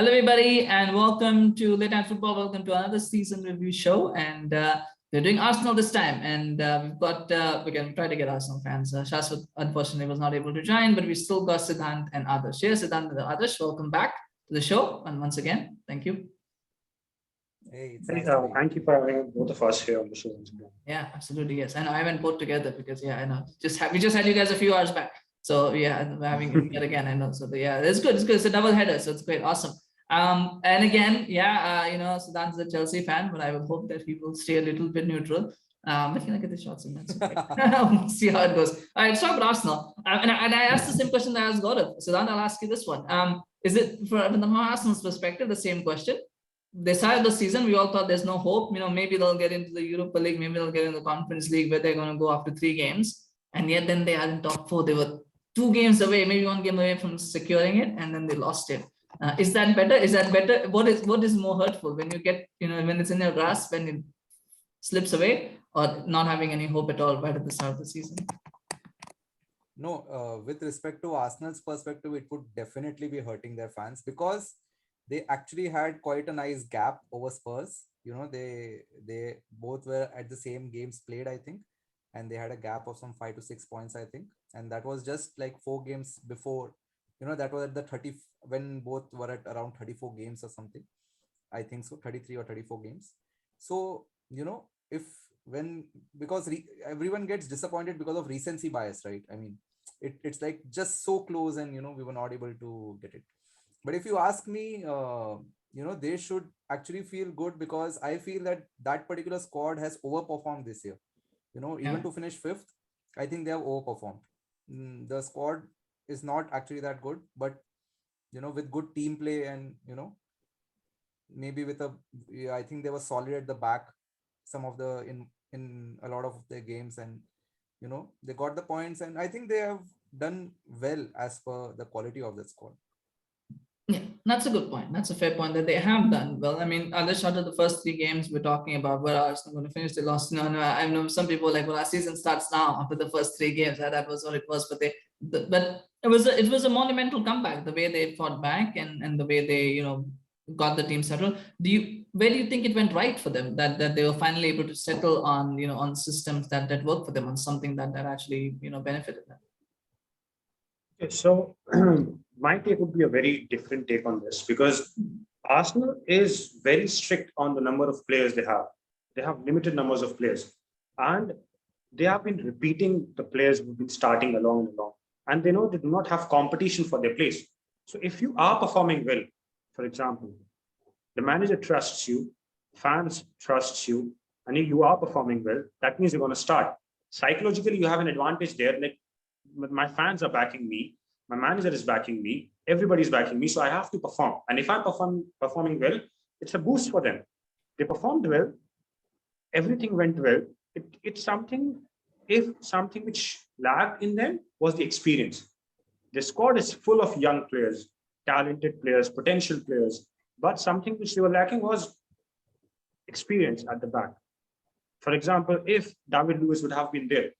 Hello, everybody, and welcome to Late Night Football. Welcome to another season review show, and we're doing Arsenal this time. And we've got we're going to try to get Arsenal fans. Shashwat unfortunately was not able to join, but we still got Siddhant and Adarsh. Here, Siddhant and Adarsh, welcome back to the show, and once again, thank you. Hey, thank you for having both of us here on the show. Yeah, absolutely, yes. And I went both together because I know we just had you guys a few hours back. So yeah, we're having you here again. I know. So it's good. It's good. It's a double header, so it's great. Awesome. And again, Siddhant's a Chelsea fan, but I would hope that he will stay a little bit neutral. But get the shots in that. We'll see how it goes. All right, let's talk about Arsenal. And I asked the same question that I asked Gaurav. Siddhant, I'll ask you this one. Is it from Arsenal's perspective the same question? They started the season, we all thought there's no hope. Maybe they'll get into the Europa League, maybe they'll get in the Conference League where they're going to go after 3 games. And yet then they are in top 4. They were 2 games away, maybe 1 game away from securing it, and then they lost it. Is that better? Is that better? What is more hurtful when you get, when it's in your grasp, when it slips away, or not having any hope at all right at the start of the season? No, with respect to Arsenal's perspective, it would definitely be hurting their fans because they actually had quite a nice gap over Spurs. They both were at the same games played, I think, and they had a gap of some 5 to 6 points, I think, and that was just like 4 games before. That was at the 30 when both were at around 34 games or something. I think so, 33 or 34 games. So, because everyone gets disappointed because of recency bias, right? I mean, it's like just so close and, we were not able to get it. But if you ask me, they should actually feel good because I feel that particular squad has overperformed this year. Even to finish 5th, I think they have overperformed. The squad is not actually that good, but with good team play and maybe I think they were solid at the back some of in a lot of their games, and they got the points, and I think they have done well as per the quality of the squad. Yeah, that's a good point. That's a fair point that they have done well. I mean, others out of the first 3 games we're talking about where Arsenal going to finish, they lost. No, I know some people like, well, our season starts now after the first 3 games. That was what it was. But it was a monumental comeback. The way they fought back and the way they got the team settled. Where do you think it went right for them that they were finally able to settle on on systems that work for them, on something that actually benefited them? Okay, so my take would be a very different take on this because Arsenal is very strict on the number of players they have. They have limited numbers of players, and they have been repeating the players who've been starting along, and they know they do not have competition for their place. So if you are performing well, for example, the manager trusts you, fans trust you, and if you are performing well, that means you're going to start. Psychologically, you have an advantage there. Like, my fans are backing me, my manager is backing me, everybody's backing me, so I have to perform. And if I'm performing well, it's a boost for them. They performed well, everything went well. It's something which lacked in them was the experience. The squad is full of young players, talented players, potential players, but something which they were lacking was experience at the back. For example, if David Luiz would have been there,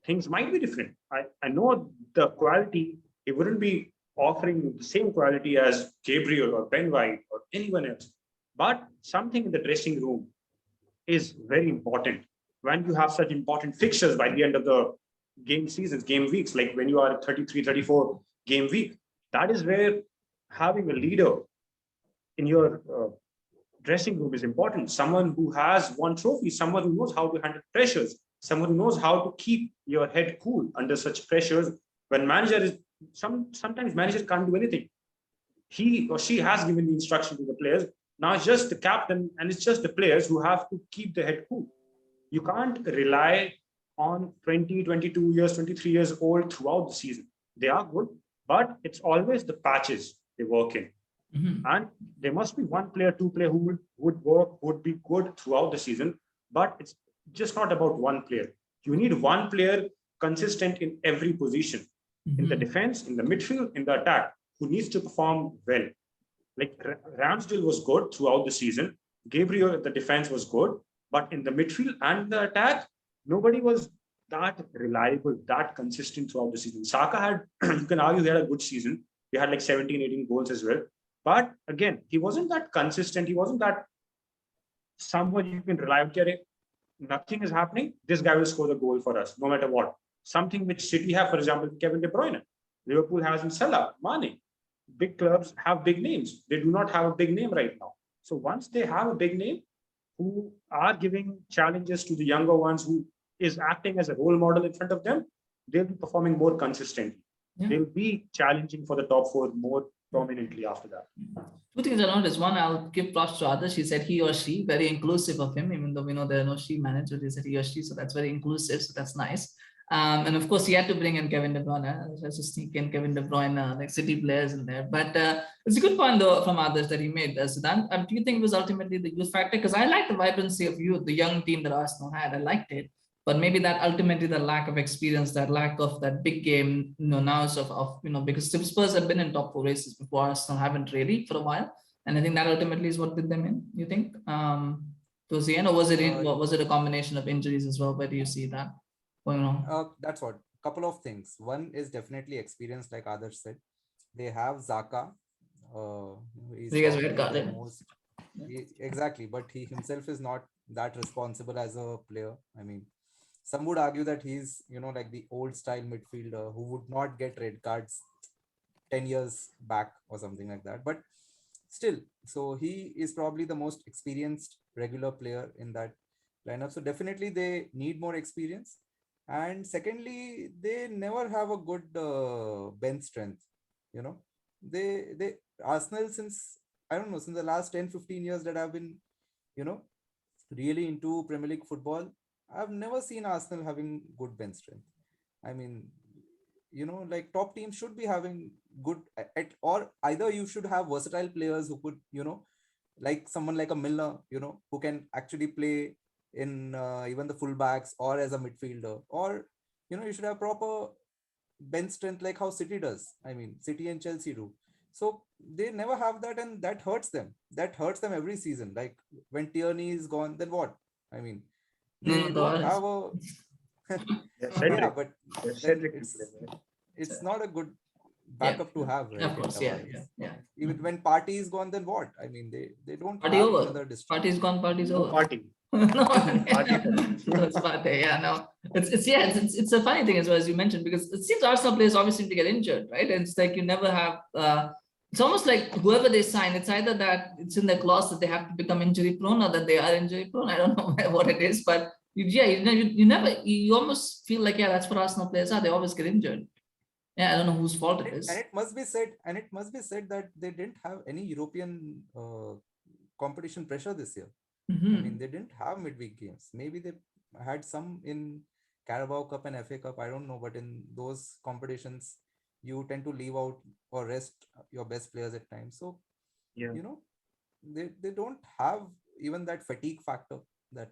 things might be different. I know the quality, it wouldn't be offering the same quality as Gabriel or Ben White or anyone else. But something in the dressing room is very important. When you have such important fixtures by the end of the game seasons, game weeks, like when you are at 33, 34 game week, that is where having a leader in your dressing room is important. Someone who has won trophies, someone who knows how to handle pressures, someone who knows how to keep your head cool under such pressures. When manager is sometimes managers can't do anything. He or she has given the instruction to the players. Now it's just the captain and it's just the players who have to keep their head cool. You can't rely on 20, 22 years, 23 years old throughout the season. They are good, but it's always the patches they work in. Mm-hmm. And there must be 1 player, 2 player who would be good throughout the season, but it's just not about 1 player. You need 1 player consistent in every position, in the defense, in the midfield, in the attack, who needs to perform well. Like Ramsdale was good throughout the season. Gabriel, the defense was good, but in the midfield and the attack, nobody was that reliable, that consistent throughout the season. Saka had, you can argue, he had a good season. He had like 17, 18 goals as well. But again, he wasn't that consistent. He wasn't that someone you can rely on. Nothing is happening. This guy will score the goal for us, no matter what. Something which City have, for example, Kevin De Bruyne. Liverpool has in Salah, Mane. Big clubs have big names. They do not have a big name right now. So once they have a big name who are giving challenges to the younger ones, who is acting as a role model in front of them, they'll be performing more consistently. Yeah. They'll be challenging for the top four more prominently after that. Two things I noticed. One, I'll give props to others. She said he or she, very inclusive of him, even though we know there are no she managers. He said he or she, so that's very inclusive. So that's nice. And of course, he had to bring in Kevin De Bruyne. Just to sneak in Kevin De Bruyne, like City players in there. But it's a good point though from others that he made. Siddhant, do you think it was ultimately the youth factor? Because I like the vibrancy of youth, the young team that Arsenal had. I liked it. But maybe that ultimately the lack of experience, that lack of that big game, now of because Spurs have been in top four races before, Arsenal haven't really for a while, and I think that ultimately is what did them in. You think towards the end, or was it a combination of injuries as well? Where do you see that going on? That's what. Couple of things. One is definitely experience, like Adarsh said. They have Xhaka. Exactly, but he himself is not that responsible as a player. I mean, some would argue that he's, like the old style midfielder who would not get red cards 10 years back or something like that. But still, so he is probably the most experienced regular player in that lineup. So definitely they need more experience. And secondly, they never have a good bench strength. They Arsenal, since I don't know, since the last 10-15 years that I've been, really into Premier League football, I've never seen Arsenal having good bench strength. I mean, like top teams should be having good or either you should have versatile players who could, like someone like a Milner, who can actually play in even the fullbacks or as a midfielder, or, you should have proper bench strength like how City does. I mean, City and Chelsea do. So they never have that, and that hurts them. That hurts them every season. Like when Tierney is gone, then what? I mean, they don't have a yeah, but Cedric it's not a good backup to have, right? Of course, yeah. Even when Partey is gone, then what? I mean, they don't Party have over. another Party's gone, party's over. Party. No, it's Partey. Yeah, no. It's a funny thing as well, as you mentioned, because it seems Arsenal players always seem to get injured, right? And it's like you never have it's almost like whoever they sign, it's either that it's in their clause that they have to become injury prone or that they are injury prone. I don't know what it is, but you almost feel like, that's what Arsenal players are. They always get injured. Yeah, I don't know whose fault it is. And it must be said that they didn't have any European competition pressure this year. Mm-hmm. I mean, they didn't have midweek games. Maybe they had some in Carabao Cup and FA Cup. I don't know, but in those competitions, you tend to leave out or rest your best players at times. So, they don't have even that fatigue factor that,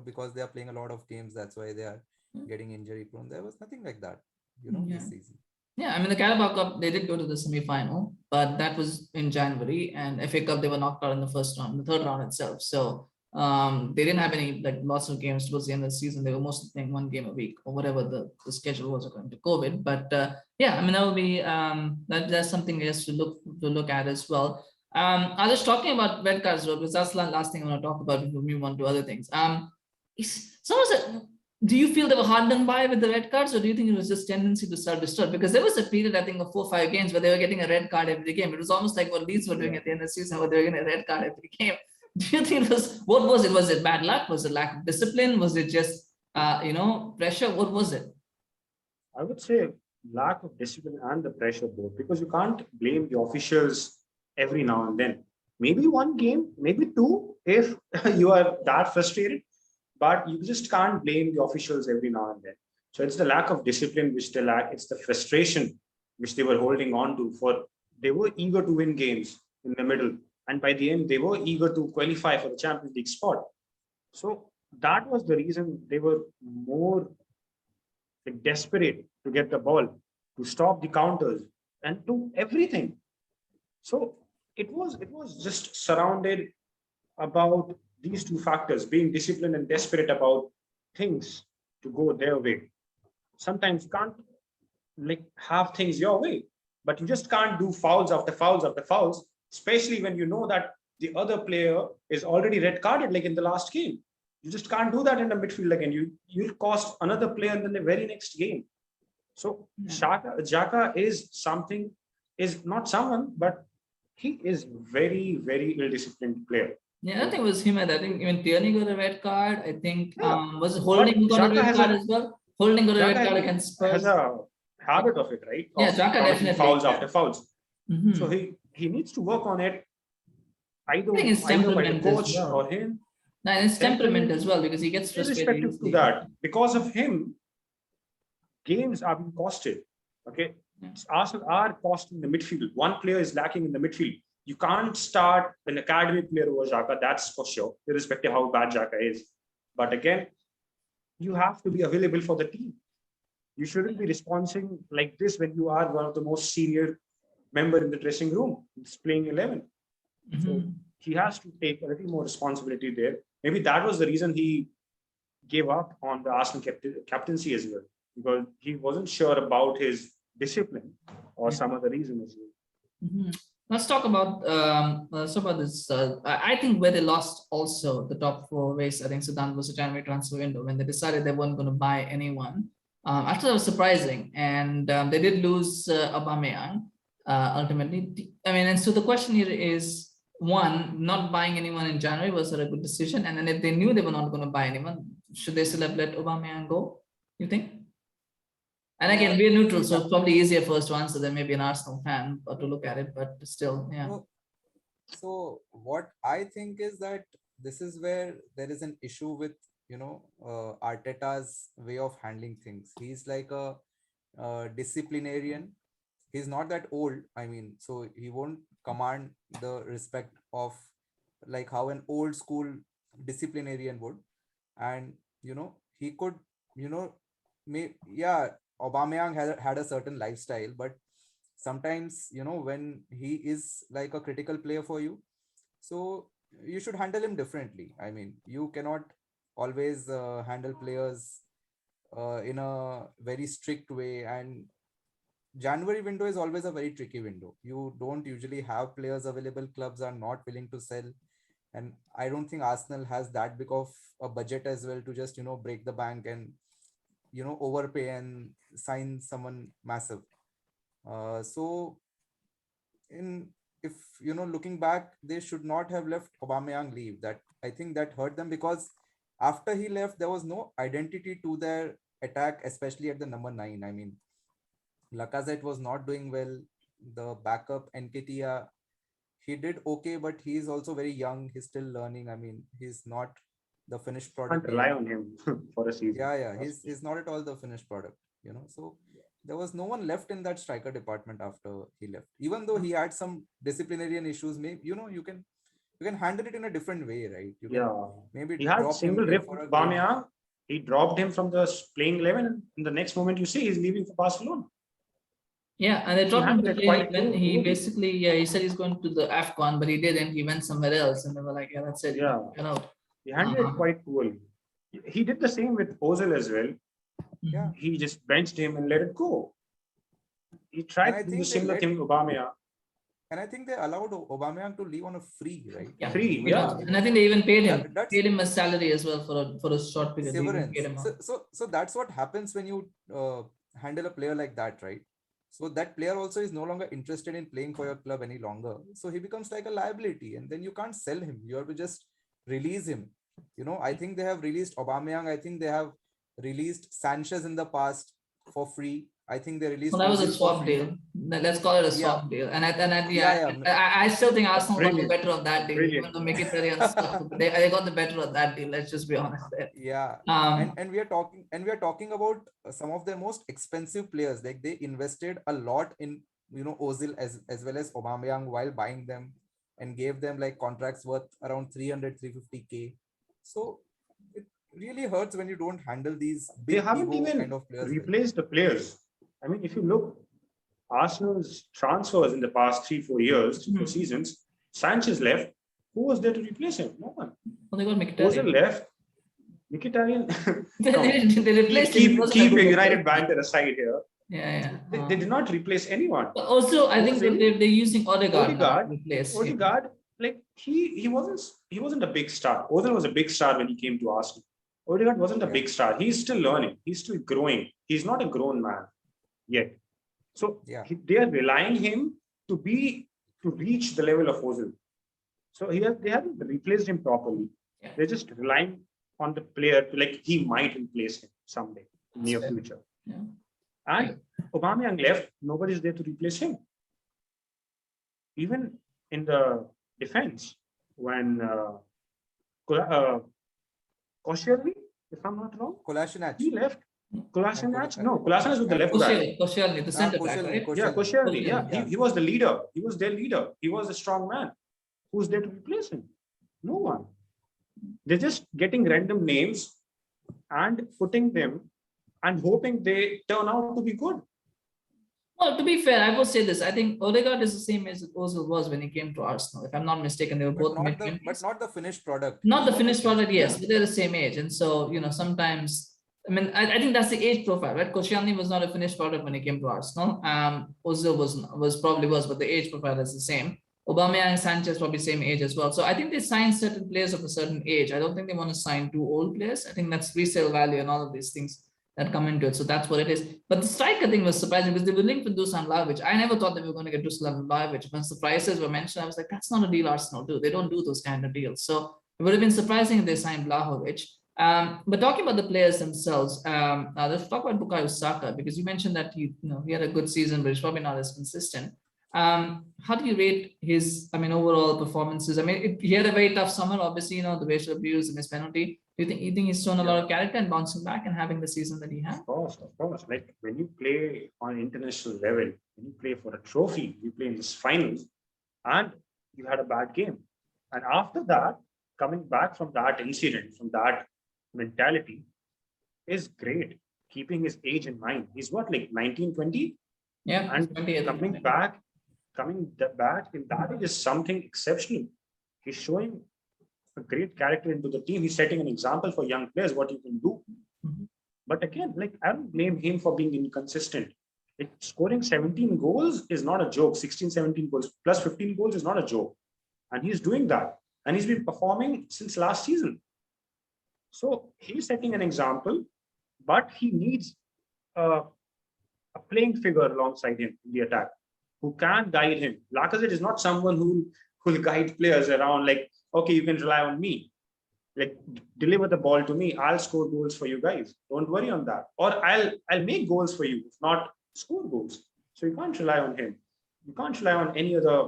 because they are playing a lot of games, that's why they are getting injury prone. There was nothing like that, this season. Yeah, I mean, the Carabao Cup, they did go to the semi-final, but that was in January, and FA Cup, they were knocked out in the first round, the third round itself. So they didn't have any lots of games towards the end of the season. They were mostly playing one game a week or whatever the schedule was according to COVID. But I mean, that will be that's something else to look at as well. I was talking about red cards, because that's the last thing I want to talk about before we move on to other things. Do you feel they were hard done by with the red cards, or do you think it was just tendency to self-destruct? Because there was a period, I think, of 4 or 5 games where they were getting a red card every game. It was almost like what Leeds were doing at the end of the season, where they were getting a red card every game. Do you think what was it? Was it bad luck? Was it lack of discipline? Was it just, pressure? What was it? I would say lack of discipline and the pressure both, because you can't blame the officials every now and then. Maybe one game, maybe 2, if you are that frustrated. But you just can't blame the officials every now and then. So it's the lack of discipline which they lack. It's the frustration which they were holding on to. They were eager to win games in the middle. And by the end, they were eager to qualify for the Champions League spot. So that was the reason they were more desperate to get the ball, to stop the counters, and to everything. So it was just surrounded about these 2 factors, being disciplined and desperate about things to go their way. Sometimes you can't have things your way, but you just can't do fouls after fouls after fouls especially when you know that the other player is already red carded, like in the last game. You just can't do that in the midfield again. You'll cost another player in the very next game. So Xhaka is not someone, but he is very, very ill-disciplined player. Yeah, I don't think it was him. I think even Tierney got a red card. I think was Holding But got a Xhaka red card as well. Holding got a red card against Spurs. Has a habit of it, right? Yeah, of Xhaka committing definitely. fouls after fouls. Mhm. So he needs to work on it. Either think it's by the temperament as coach well. or him. No, and it's temperament as well, because he gets frustrated Irrespective to easily. that, because of him, games are being costed. Okay, Arsenal are costing the midfield. One player is lacking in the midfield. You can't start an academy player over Xhaka, that's for sure, irrespective how bad Xhaka is. But again, you have to be available for the team. You shouldn't be responding like this when you are one of the most senior member in the dressing room. It's playing 11. So he has to take a little more responsibility there. Maybe that was the reason he gave up on the Arsenal captaincy as well, because he wasn't sure about his discipline or some other reason as well. Let's talk about this. I think where they lost also the top four race, I think Siddhant was a January transfer window when they decided they weren't going to buy anyone. I thought it was surprising, and they did lose Aubameyang ultimately. I mean, and so the question here is, one, not buying anyone in January, was that a good decision? And then if they knew they were not going to buy anyone, should they still have let Aubameyang go, you think? And again, we're neutral, so it's probably easier for us to answer than maybe an Arsenal fan or to look at it, but still, yeah. So what I think is that this is where there is an issue with, Arteta's way of handling things. He's like a disciplinarian. He's not that old. I mean, so he won't command the respect of like how an old school disciplinarian would. And, he could, Aubameyang had a certain lifestyle, but sometimes, when he is like a critical player for you, so you should handle him differently. I mean, you cannot always handle players in a very strict way, and January window is always a very tricky window. You don't usually have players available. Clubs are not willing to sell. And I don't think Arsenal has that big of a budget as well to just, break the bank and, overpay and sign someone massive. If, looking back, they should not have left Aubameyang leave. That I think that hurt them, because after he left, there was no identity to their attack, especially at the number 9. I mean, Lacazette was not doing well. The backup, Nketiah, he did okay, but he's also very young. He's still learning. I mean, he's not the finished product. Can't rely on him for a season. Yeah. He's not at all the finished product, So there was no one left in that striker department after he left. Even though he had some disciplinarian issues, maybe, you can handle it in a different way, right? Maybe he had single rip for Aubameyang. He dropped him from the playing 11. In the next moment, you see he's leaving for Barcelona. Yeah, and they dropped him to play when he basically, he said he's going to the AFCON, but he didn't. He went somewhere else, and they were like, yeah, that's it. Yeah, he handled it quite poorly. He did the same with Ozil as well. Yeah, he just benched him and let it go. He tried to do the similar thing with Aubameyang. And I think they allowed Aubameyang to leave on a free, right? Yeah, free, yeah. And I think they even paid him. Paid him a salary as well for a short period. Severance. So that's what happens when you handle a player like that, right? So that player also is no longer interested in playing for your club any longer. So he becomes like a liability, and then you can't sell him. You have to just release him. I think they have released Aubameyang. I think they have released Sanchez in the past for free. I think they released. Well, that was a swap deal. Let's call it a swap deal. And I still think Arsenal got the better of that deal. Even though Nketiah and stuff, they got the better of that deal. Let's just be honest there. Yeah. And we are talking about some of their most expensive players. Like they invested a lot in Ozil as well as Aubameyang while buying them, and gave them like contracts worth around 300-350K. So it really hurts when you don't handle these big, they haven't even kind of players. Replaced the players. I mean, if you look, Arsenal's transfers in the past 3-4 years, 4 seasons, Sanchez left. Who was there to replace him? No one. Well, they got Nketiah. Ozil left. Nketiah. They replaced him. Keeping United banter aside here. They did not replace anyone. But also, I think they're using Odegaard now to replace him. Odegaard, like he wasn't a big star. Ozil was a big star when he came to Arsenal. Odegaard wasn't a big star. He's still learning. He's still growing. He's not a grown man yet. So they are relying him to reach the level of Ozil. So they haven't replaced him properly. They're just relying on the player to, like, he might replace him someday in near future. And Aubameyang left. Nobody's there to replace him. Even in the defense, when Koscielny, if I'm not wrong, he left. Kolasinac was the left back. Koscielny, the centre back, right? Koscielny. He was the leader. He was their leader. He was a strong man. Who's there to replace him? No one. They're just getting random names and putting them and hoping they turn out to be good. Well, to be fair, I will say this. I think Odegaard is the same as Ozil was when he came to Arsenal. If I'm not mistaken, they were both but not the finished product. Not the finished product, yes, but they're the same age. And so, sometimes, I think that's the age profile, right? Koscielny was not a finished product when he came to Arsenal. Ozil was, but the age profile is the same. Aubameyang and Sanchez probably same age as well. So I think they sign certain players of a certain age. I don't think they want to sign too old players. I think that's resale value and all of these things that come into it. So that's what it is. But the striker thing was surprising because they were linked with Dusan Vlahovic. I never thought they were going to get Dusan Vlahovic. Once the prices were mentioned, I was like, that's not a deal Arsenal do. They don't do those kind of deals. So it would have been surprising if they signed Vlahovic. But talking about the players themselves, let's talk about Bukayo Saka, because you mentioned that he had a good season, but he's probably not as consistent. How do you rate his, overall performances? He had a very tough summer, obviously, the racial abuse and his penalty. Do you think he's shown a lot of character and bouncing back and having the season that he had? Of course. Like, when you play on international level, when you play for a trophy, you play in this finals, and you had a bad game. And after that, coming back from that incident, from that mentality, is great. Keeping his age in mind. He's what, like 19, 20? Yeah. And coming back in that age is something exceptional. He's showing a great character into the team. He's setting an example for young players what he can do. But again, I don't blame him for being inconsistent. Scoring 17 goals is not a joke. 16, 17 goals plus 15 goals is not a joke. And he's doing that. And he's been performing since last season. So he's setting an example, but he needs a playing figure alongside him in the attack who can guide him. Lacazette is not someone who will guide players around like, okay, you can rely on me. Like, deliver the ball to me. I'll score goals for you guys. Don't worry on that. Or I'll make goals for you, if not score goals. So you can't rely on him. You can't rely on any other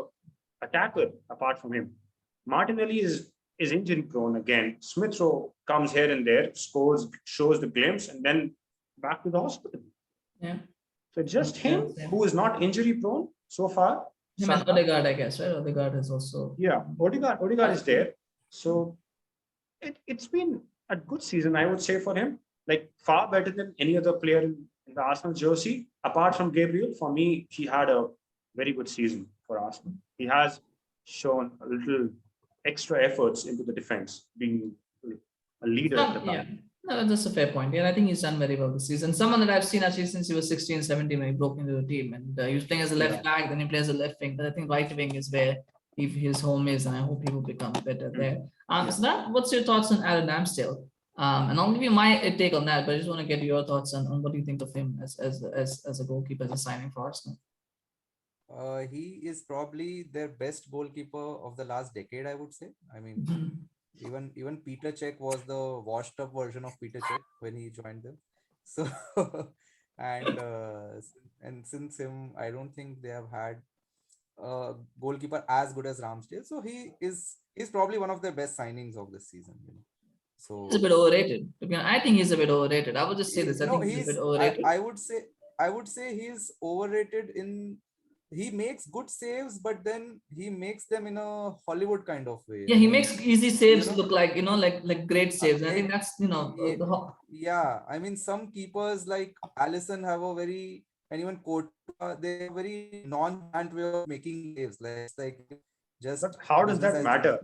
attacker apart from him. Martinelli is injury prone again. Smith Rowe comes here and there, scores, shows the glimpse, and then back to the hospital. Yeah. So it's just him who is not injury prone so far. Him and Odegaard, I guess, right? Odegaard is also. Yeah, Odegaard is there. So it's been a good season, I would say, for him. Like, far better than any other player in the Arsenal jersey. Apart from Gabriel, for me, he had a very good season for Arsenal. He has shown a little extra efforts into the defense, being a leader at the back. No, that's a fair point. Yeah, I think he's done very well this season. Someone that I've seen actually since he was 16, 17 when he broke into the team. And he was playing as a left back, then he plays as a left wing. But I think right wing is where his home is, and I hope he will become better there. So what's your thoughts on Aaron Ramsdale? And I'll give you my take on that, but I just want to get your thoughts on what do you think of him as a goalkeeper, as a signing for Arsenal? He is probably their best goalkeeper of the last decade, I would say. Even Peter Cech was the washed up version of Peter Cech when he joined them. So and since him, I don't think they have had a goalkeeper as good as Ramsdale. So he's probably one of their best signings of this season. So he's a bit overrated. I think he's a bit overrated. I would just say this. I think he's a bit overrated. I would say he's overrated in. He makes good saves, but then he makes them in a Hollywood kind of way. Yeah, he makes easy saves look like, like great saves. I think that's, yeah, some keepers like Allison have a very, and even Courtois, they have a very non-plant way of making saves. But how does that matter?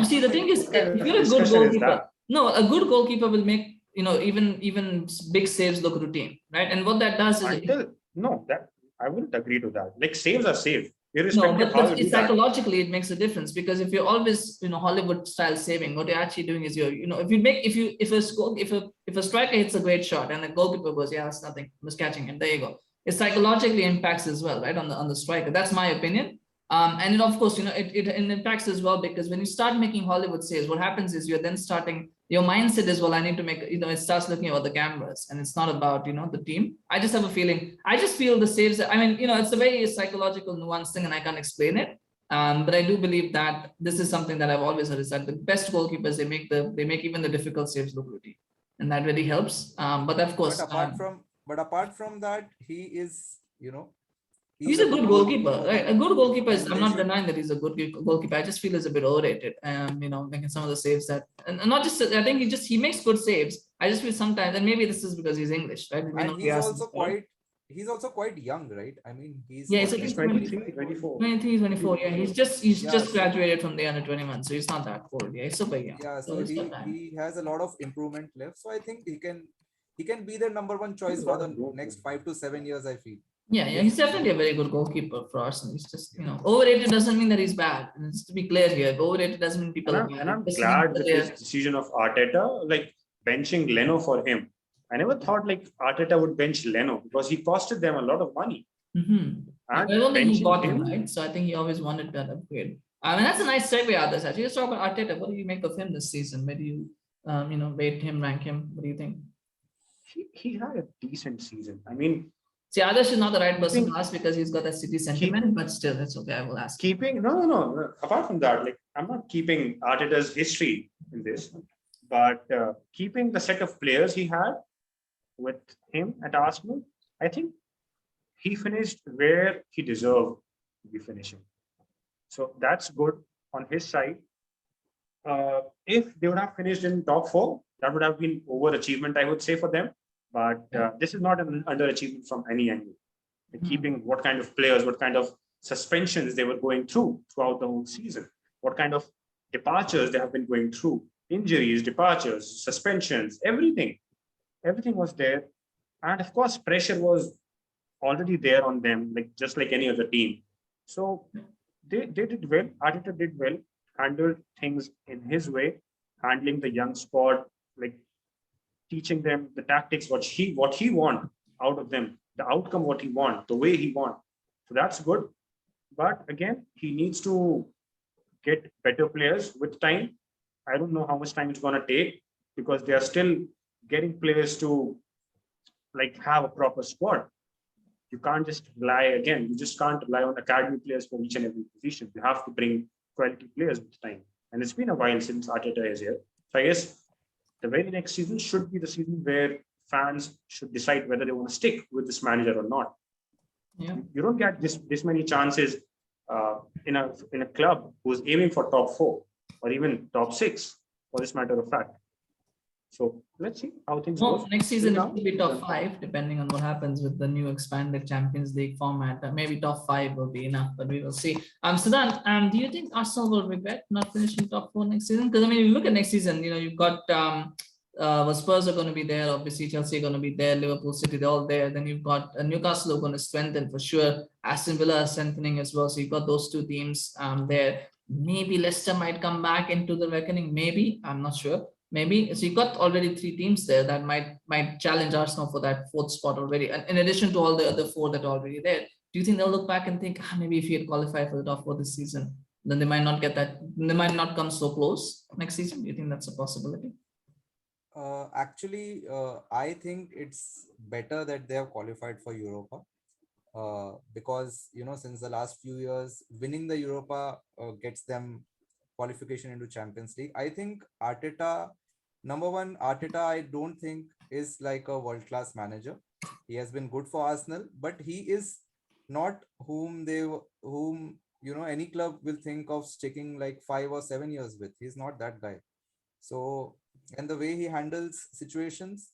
See, the thing is, if you're a good goalkeeper, a good goalkeeper will make even big saves look routine, right? And what that does is that I wouldn't agree to that. Like saves are saves, no, irrespective of how you do that. psychologically it makes a difference, because if you're always Hollywood style saving, what you're actually doing is if a striker hits a great shot and the goalkeeper goes, yeah, that's nothing, I'm just catching him. There you go. It psychologically impacts as well, right? On the striker. That's my opinion. And of course, it impacts as well, because when you start making Hollywood saves, what happens is you're then starting, your mindset is, well, I need to make, it starts looking about the cameras, and it's not about, the team. I just have a feeling, I just feel the saves, it's a very psychological nuanced thing and I can't explain it. But I do believe that this is something that I've always heard, is that the best goalkeepers, they make even the difficult saves look routine. And that really helps. But of course, apart from that, he is, he's a good goalkeeper. Right? A good goalkeeper is, I'm not should... denying that he's a good goalkeeper. I just feel he's a bit overrated. Making some of the saves that, and not just, I think he makes good saves. I just feel sometimes, and maybe this is because he's English, right? And he's also quite young, right? I mean, he's 23, 24. 23, 24. Yeah, he's just graduated from the under-21, so he's not that old. Yeah, he's super young. Yeah, so he has a lot of improvement left. So I think he can be the number one choice for the next 5 to 7 years, I feel. Yeah, he's definitely a very good goalkeeper for Arsenal. He's just, overrated doesn't mean that he's bad. And just to be clear here, overrated doesn't mean people are bad. And I'm glad that this decision of Arteta, like benching Leno for him. I never thought like Arteta would bench Leno, because he costed them a lot of money. Mm-hmm. I don't think he bought him, right? So I think he always wanted that upgrade. That's a nice segue, Adarsh. Actually, let's talk about Arteta. What do you make of him this season? Where do you, rate him, rank him? What do you think? He had a decent season. I mean, see, Adarsh is not the right person to ask, because he's got that City sentiment, but still, it's okay. I will ask. No. Apart from that, like, I'm not keeping Arteta's history in this, but keeping the set of players he had with him at Arsenal, I think he finished where he deserved to be finishing. So that's good on his side. If they would have finished in top 4, that would have been overachievement, I would say, for them. But this is not an underachievement from any angle. Keeping what kind of players, what kind of suspensions they were going throughout the whole season, what kind of departures they have been going through, injuries, departures, suspensions, everything was there. And of course, pressure was already there on them, just like any other team. So they did well. Arteta did well, handled things in his way, handling the young squad, teaching them the tactics, what he want out of them, the outcome, what he want, the way he want. So that's good. But again, he needs to get better players with time. I don't know how much time it's going to take, because they are still getting players to have a proper squad. You can't just rely on academy players for each and every position. You have to bring quality players with time. And it's been a while since Arteta is here. So I guess the very next season should be the season where fans should decide whether they want to stick with this manager or not. Yeah. You don't get this many chances in a club who's aiming for top 4 or even top 6, for this matter of fact. So let's see how things go. Next season it will be top 5, depending on what happens with the new expanded Champions League format. Maybe top 5 will be enough, but we will see. Siddhant, do you think Arsenal will regret not finishing top 4 next season? Because you look at next season, you've got Spurs are going to be there, obviously Chelsea are going to be there, Liverpool, City, they're all there. Then you've got Newcastle are going to strengthen for sure. Aston Villa are strengthening as well. So you've got those 2 teams there. Maybe Leicester might come back into the reckoning. Maybe, I'm not sure. Maybe. So you've got already 3 teams there that might challenge Arsenal for that 4th spot already. And in addition to all the other 4 that are already there, do you think they'll look back and think, maybe if he had qualified for the top 4 this season, then they might not get that, they might not come so close next season? Do you think that's a possibility? Actually, I think it's better that they have qualified for Europa. Because, since the last few years, winning the Europa gets them qualification into Champions League. I think Arteta, I don't think is like a world-class manager. He has been good for Arsenal, but he is not whom any club will think of sticking 5 or 7 years with. He's not that guy. So, and the way he handles situations,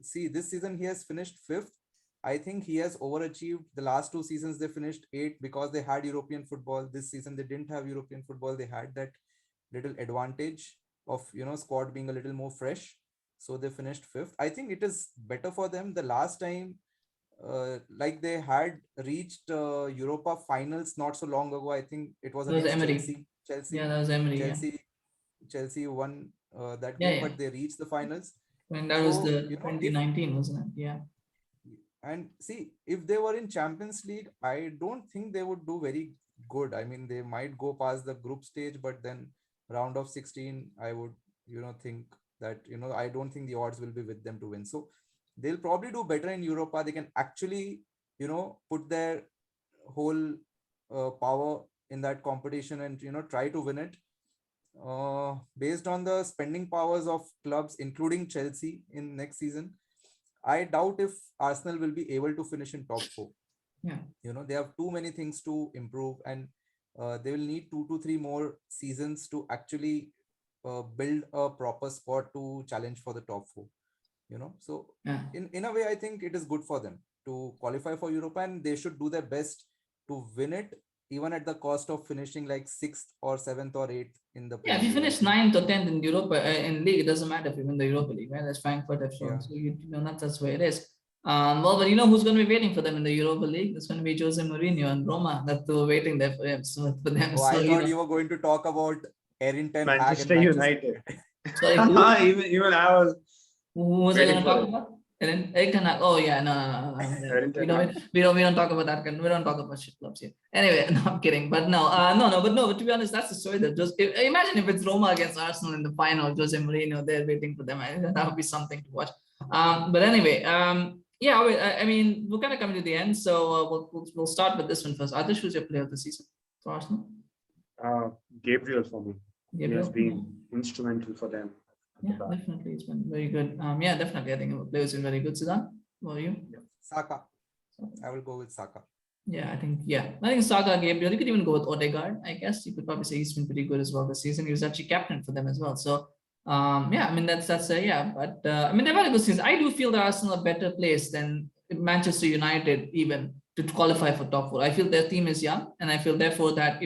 see, this season he has finished 5th. I think he has overachieved. The last 2 seasons they finished 8th because they had European football. This season they didn't have European football. They had that little advantage of squad being a little more fresh. so they finished fifth. I think it is better for them. The last time, like they had reached Europa finals not so long ago. I think it was That was against Emery. Chelsea. Yeah, that was Emery. Yeah. Chelsea won that Yeah, game, yeah. but they reached the finals. And that was So the 2019, wasn't it? Yeah. and see, if they were in Champions League, I don't think they would do very good. I mean, they might go past the group stage, but then round of 16, I would, think that, I don't think the odds will be with them to win. So they'll probably do better in Europa. They can actually, put their whole power in that competition and, try to win it. Based on the spending powers of clubs, including Chelsea in next season, I doubt if Arsenal will be able to finish in top four. Yeah. They have too many things to improve, and they will need 2 to 3 more seasons to actually build a proper squad to challenge for the top four. So Yeah. in a way, I think it is good for them to qualify for Europa, and they should do their best to win it, even at the cost of finishing like 6th or 7th or 8th in the Yeah, if you Premier League. finish 9th or 10th in Europa in league, it doesn't matter if you win the Europa League, right? That's Frankfurt have shown. Yeah. So that's where it is. Well, but who's going to be waiting for them in the Europa League? It's going to be Jose Mourinho and Roma that were waiting there for him. So for them, Oh, I thought you were going to talk about Erin ten Hag and Manchester United. Sorry, who? even I was. Who was I waiting going to for talk it. about? Eric Ten Hag. Oh yeah, no. Erin ten Hag. We don't talk about that. We don't talk about shit clubs here. Anyway, no, I'm kidding. But no, but to be honest, that's the story. That just imagine if it's Roma against Arsenal in the final, Jose Mourinho, they're waiting for them. That would be something to watch. But anyway, yeah, I mean, we're kind of coming to the end, so we'll start with this one first. Adarsh, who's your player of the season for Arsenal? Gabriel for me. Gabriel? He has been instrumental for them. Yeah, definitely. It's been very good. Yeah, definitely. I think the players been very good. Siddhant, what are you? Saka. I will go with Saka. Yeah, I think Saka, Gabriel. You could even go with Odegaard. I guess you could probably say he's been pretty good as well this season. He was actually captain for them as well. So, yeah, I mean that's yeah. But I mean they've had a good season. I do feel that Arsenal are better placed than Manchester United even to qualify for top four. I feel their team is young, and I feel therefore that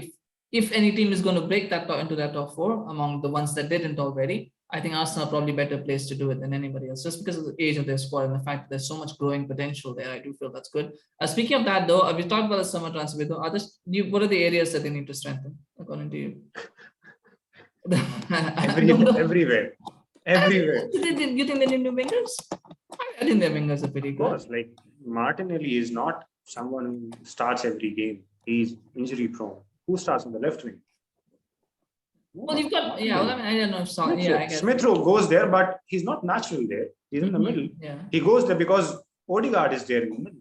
if any team is going to break that into that top four among the ones that didn't already, I think Arsenal are probably better placed to do it than anybody else, just because of the age of their squad and the fact that there's so much growing potential there. I do feel that's good. Speaking of that, though, we talked about the summer transfer window. What are the areas that they need to strengthen, according to you? Everywhere. You think they need new wingers? I think their wingers are pretty good. Of course, like Martinelli is not someone who starts every game. He's injury prone. Who starts on the left wing? Well, you've got, yeah, well, I mean, I don't know if so, yeah, I guess. Smith Rowe goes there, but he's not naturally there. He's in the middle. Yeah. He goes there because Odegaard is there in the middle.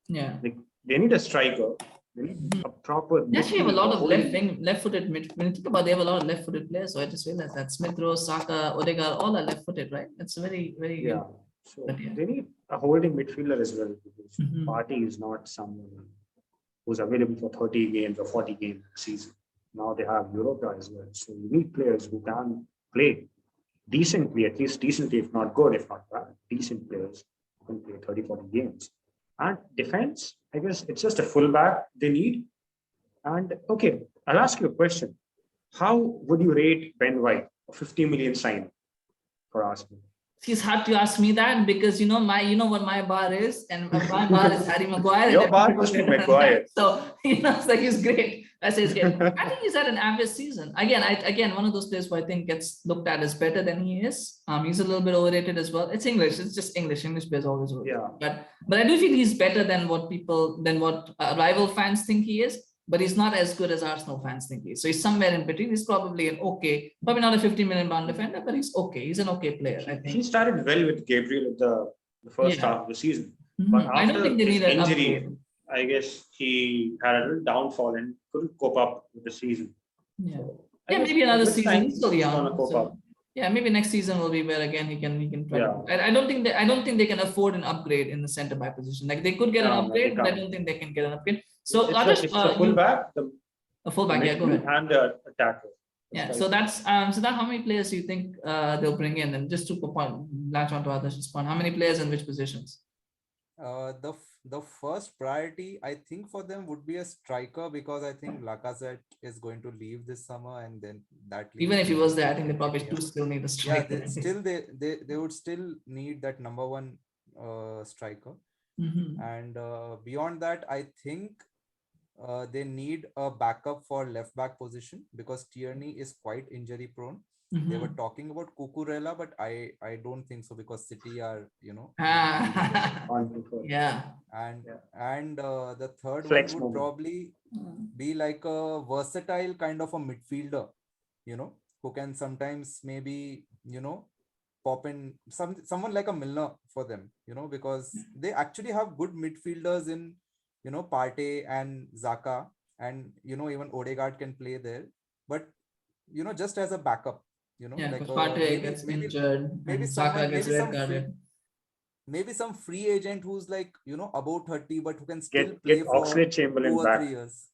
Yeah. Like, they need a striker. They need a proper. They actually have a lot of left-footed mid. When you think about it, they have a lot of left-footed players. So I just realized that Smith Rowe, Saka, Odegaard, all are left-footed, right? That's very, very good. So But yeah. they need a holding midfielder as well, because Mhm. Partey is not someone who's available for 30 games or 40 games a season. Now they have Europa as well. So you need players who can play decently, at least decently, if not good, if not bad, decent players who can play 30, 40 games. And defense, I guess it's just a fullback they need. And okay, I'll ask you a question. How would you rate Ben White, a 50 million sign for Arsenal? It's hard to ask me that because you know what my bar is, and my bar is Harry Maguire. Your bar must be Maguire. So it's like he's great. I say he's great. I think he's had an average season. Again, one of those players who I think gets looked at as better than he is. He's a little bit overrated as well. It's English. It's just English. English players always overrated. Yeah. But I do feel he's better than what rival fans think he is. But he's not as good as Arsenal fans think he is. So he's somewhere in between. He's probably probably not a 50 million pound defender, but he's okay. He's an okay player, I think. He started well with Gabriel at the first half of the season. Mm-hmm. But after I don't think they need an injury, upgrade. I guess he had a little downfall and couldn't cope up with the season. Yeah, So, maybe another season. He's still he's young. gonna cope up. Yeah, maybe next season will be where again he can try. Yeah. I don't think they can afford an upgrade in the centre back position. Like they could get an upgrade, but I don't think they can get an upgrade. So it's a fullback, a fullback, yeah, go ahead. And the attacker. Yeah, so that's how many players do you think they'll bring in? And just to latch on to Adarsh's point, how many players in which positions? The first priority, I think, for them would be a striker, because I think Lacazette is going to leave this summer, and then that leaves Even if he was there, I think they probably Nketiah. do still need a Yeah, striker. they would still need that number one striker. And beyond that, I think they need a backup for left back position, because Tierney is quite injury prone. They were talking about Cucurella, but I don't think so, because City are, Yeah. And the third Flex one would move. probably be like a versatile kind of a midfielder, who can sometimes maybe, pop in someone like a Milner for them, because they actually have good midfielders in, Partey and Xhaka, and, even Odegaard can play there. But, just as a backup, Yeah, like because Partey maybe gets maybe injured maybe and Saka someone gets red carded. maybe some free agent who's like, about 30, but who can still Get play for Oxlade-Chamberlain 2 or back. 3 years.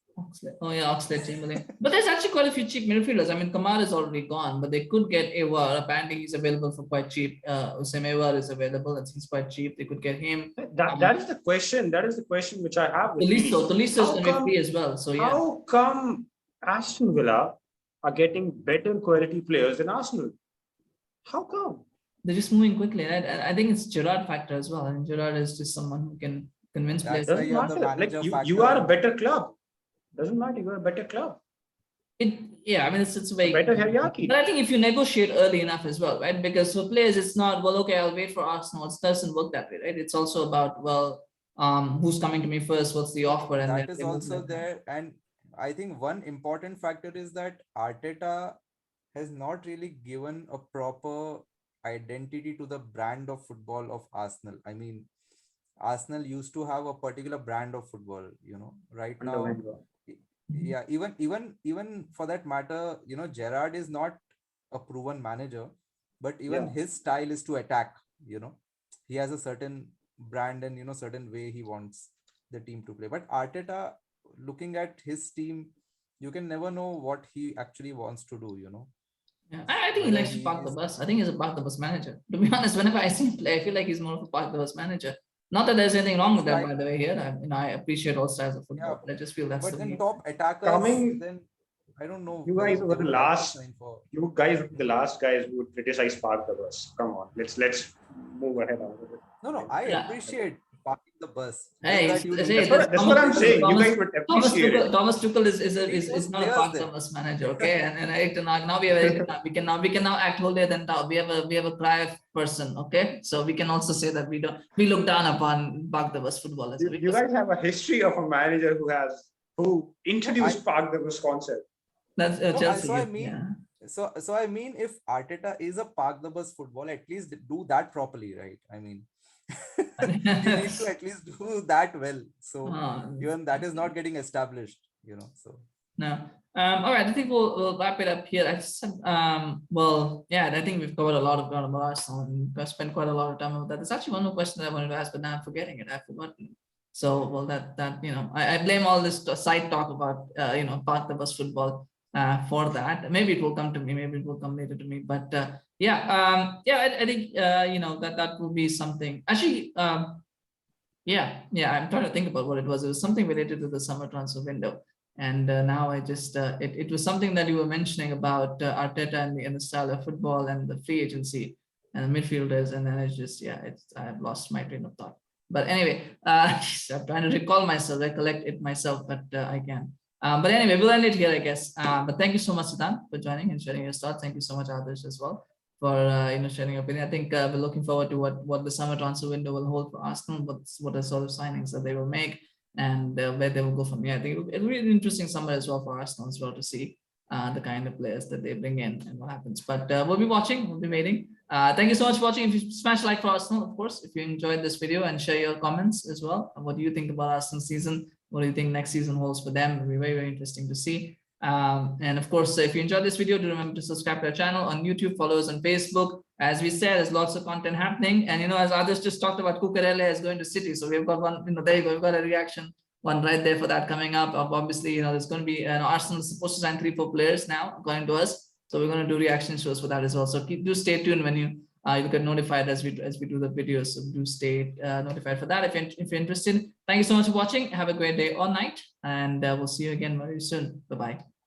Oh yeah, Oxlade-Chamberlain. But there's actually quite a few cheap midfielders. I mean, Kamara is already gone, but they could get Aouar. Apparently, he's available for quite cheap. Usam Aouar is available, and he's quite cheap. They could get him. That is the question. That is the question which I have. Tolisso is going to be free as well. So yeah. How come Aston Villa are getting better quality players than Arsenal? How come? They're just moving quickly. And I think it's Gerrard factor as well. And Gerrard is just someone who can convince players. Doesn't matter. Like you are a better club. Doesn't matter. You are a better club. Yeah, I mean, it's very better hierarchy. But I think if you negotiate early enough as well, right? Because for players, it's not, well, okay, I'll wait for Arsenal. It doesn't work that way, right? It's also about, well, who's coming to me first? What's the offer? And that is also there. And I think one important factor is that Arteta has not really given a proper identity to the brand of football of Arsenal. I mean, Arsenal used to have a particular brand of football, right now. Yeah, even for that matter, Gerrard is not a proven manager, but even his style is to attack. He has a certain brand and certain way he wants the team to play. But Arteta, looking at his team, you can never know what he actually wants to do. Yeah, I think he likes to park the bus. I think he's a park the bus manager. To be honest, whenever I see him play, I feel like he's more of a park the bus manager. Not that there's anything wrong with that, by the way. Here, I appreciate all styles of football, but I just feel that's. But then top attackers, then I don't know. You guys were the last. You guys were the last guys who would criticize park the bus. Come on, let's move ahead out of it. No, I appreciate parking the bus. Hey, that's what I'm saying. You guys would appreciate it. Thomas Tuchel is not a park the bus manager, okay? And now we have we can now act holier than thou. We have a Cruyff person, okay? So we can also say that we look down upon park the bus footballers. You guys have a history of a manager who introduced park the bus concept. That's Chelsea. So I mean, if Arteta is a park the bus football, at least do that properly, right? I mean, you need to at least do that well. So even that is not getting established, So no. All right, I think we'll wrap it up here. I think we've covered a lot about Arsenal, and we've spent quite a lot of time on that. There's actually one more question that I wanted to ask, but now I'm forgetting it. I've forgotten. So, well, that I blame all this side talk about park the bus football for that. Maybe it will come to me. Maybe it will come later to me. But I think that will be something. Actually, I'm trying to think about what it was. It was something related to the summer transfer window. And now I just it was something that you were mentioning about Arteta and the style of football and the free agency and the midfielders, and then it's just I've lost my train of thought. But anyway, I'm trying to recollect it myself, but I can. But anyway, we'll end it here, I guess. But thank you so much, Siddhant, for joining and sharing your thoughts. Thank you so much, Adarsh, as well, for sharing your opinion. I think we're looking forward to what the summer transfer window will hold for Arsenal. What the sort of signings that they will make, and where they will go from here. I think it'll be an interesting summer as well for Arsenal as well, to see the kind of players that they bring in and what happens. But we'll be watching, we'll be waiting. Thank you so much for watching. If you smash like for Arsenal, of course, if you enjoyed this video, and share your comments as well. What do you think about Arsenal season? What do you think next season holds for them? It'll be very, very interesting to see. And of course, if you enjoyed this video, do remember to subscribe to our channel on YouTube, follow us on Facebook. As we said, there's lots of content happening. And as others just talked about, Cucurella is going to City. So we've got one, there you go, we've got a reaction one right there for that coming up. Obviously, there's going to be Arsenal is supposed to sign 3-4 players now, according to us. So we're going to do reaction shows for that as well. So do stay tuned when you You'll get notified as we do the videos. So do stay notified for that if you're interested. Thank you so much for watching. Have a great day or night, and we'll see you again very soon. Bye bye.